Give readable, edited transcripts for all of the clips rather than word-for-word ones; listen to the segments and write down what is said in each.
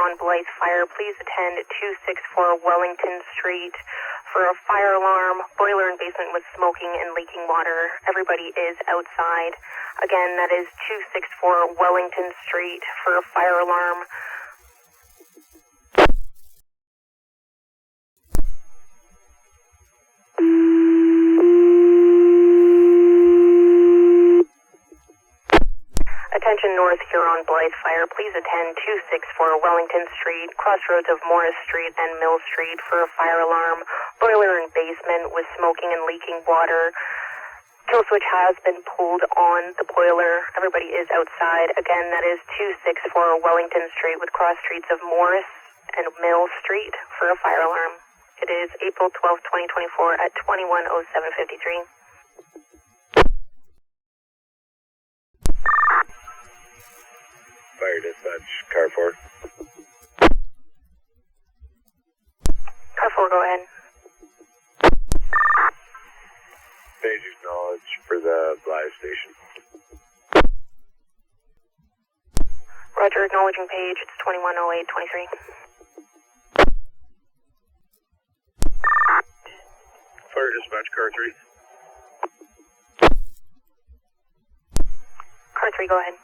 Huron Blyth Fire, please attend 264 Wellington Street for a fire alarm. Boiler and basement with smoking and leaking water. Everybody is outside. Again, that is 264 Wellington Street for a fire alarm. Attention North Huron Blyth Fire, please attend 264 Wellington Street, crossroads of Morris Street and Mill Street for a fire alarm. Boiler and basement with smoking and leaking water. Kill switch has been pulled on the boiler. Everybody is outside. Again, that is 264 Wellington Street with cross streets of Morris and Mill Street for a fire alarm. It is April 12th, 2024 at 21:07:53. Fire dispatch, car 4. Car 4, go ahead. Page acknowledge for the Blythe station. Roger, acknowledging page. It's 21:08:23. Fire dispatch, car 3. Car 3, go ahead.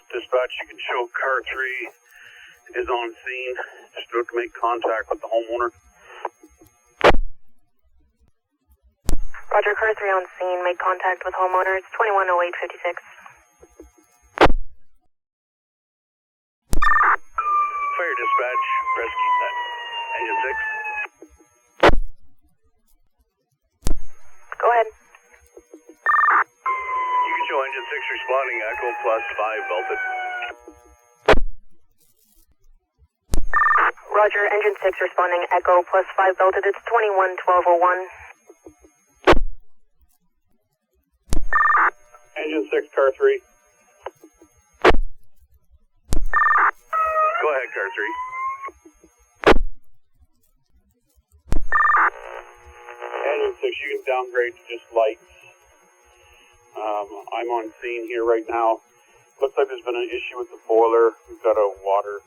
Dispatch, you can show car 3 is on scene. Just about to make contact with the homeowner. Roger, car 3 on scene. Made contact with homeowner. It's 21:08:56. Fire dispatch, rescue net. Engine 6. Go ahead. You can show engine 6 responding, Echo plus 5 belted. Roger, engine 6 responding, Echo plus 5 belted. It's 21:12:01. Engine 6, car 3. Go ahead, car 3. Engine 6, you can downgrade to just lights. I'm on scene here right now. Looks like there's been an issue with the boiler. We've got a water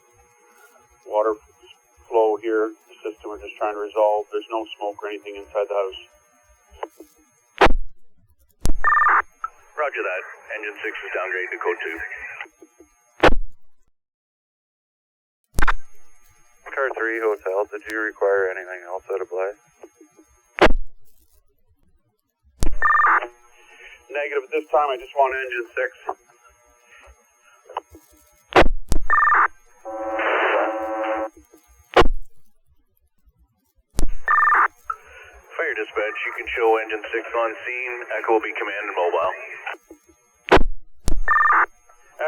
flow here. The system we're just trying to resolve. There's no smoke or anything inside the house. Roger that. Engine 6 is downgraded to code 2. Car 3 Hotel, did you require anything else out of Blythe? Negative at this time, I just want engine 6. Fire dispatch, you can show engine 6 on scene. Echo will be command and mobile.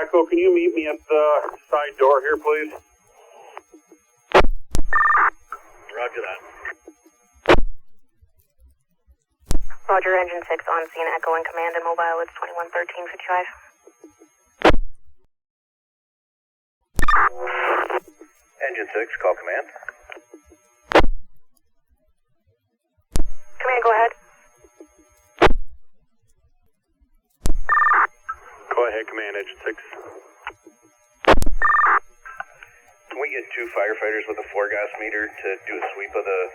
Echo, can you meet me at the side door here, please? Roger that. Roger, engine 6 on scene, Echo and command and mobile. It's 21:13:55. Engine 6, call command. Command, go ahead. Go ahead, command, engine 6. Can we get 2 firefighters with a 4-gas meter to do a sweep of the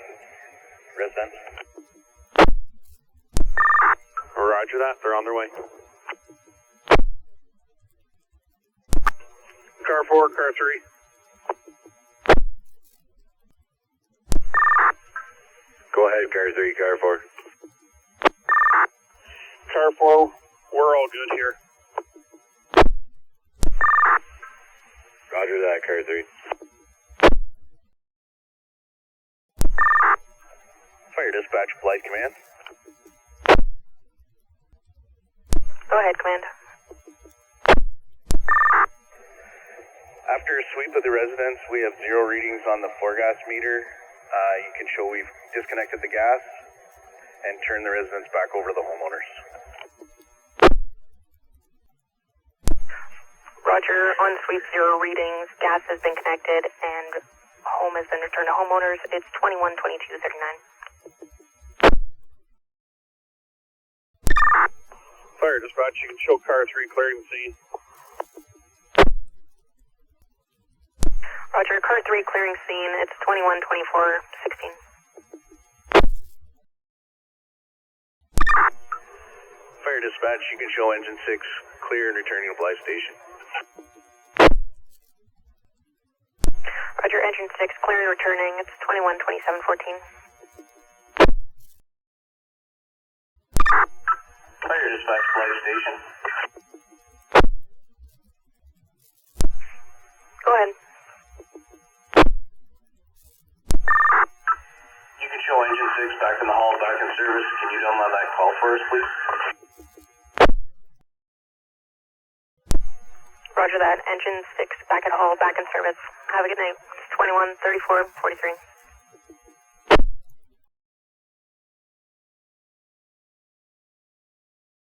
residence? Roger that, they're on their way. Car 4, car 3. Go ahead, car 3, car 4. Car 4, we're all good here. Roger that, car 3. Fire dispatch, Blythe command. Go ahead, command. After a sweep of the residence, we have 0 readings on the 4-gas meter. You can show we've disconnected the gas and turned the residence back over to the homeowners. Roger, on sweep 0 readings. Gas has been connected and home has been returned to homeowners. It's 21:22:39. Fire dispatch, you can show car 3 clearing the scene. Roger, car 3 clearing scene. It's 212416. Fire dispatch, you can show engine 6 clear and returning to Blythe Station. Roger, engine 6 clear and returning. It's 212714. Fire dispatch, Blythe Station. Go ahead. You can show engine 6 back in the hall, back in service. Can you download that call for us, please? Roger that. Engine 6 back at hull, back in service. Have a good night. It's 213443.